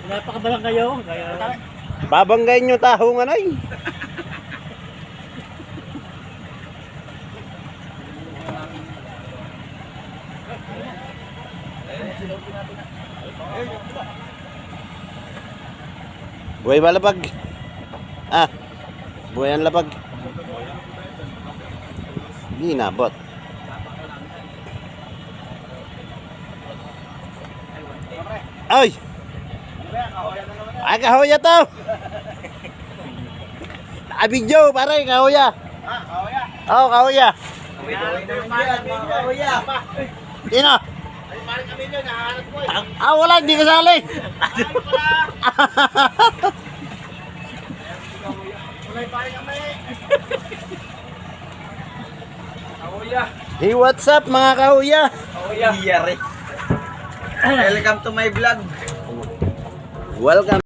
Napakabalang kayo. Babanggayin nyo tahong ano eh. Buhay ba labag? Ah, buhay ang labag. Hindi nabot. Ay! Ay, kahoya to! Abidyo, pare, kahoya. Kahoya. Oo, kahoya. Kahoya. Sino? Balik kami nyo, nahanap ko Ah, wala, hindi kasali. Balik kami. Kahoya. Hey, what's up mga kahoya? Kahoya. Welcome to my vlog. Welcome.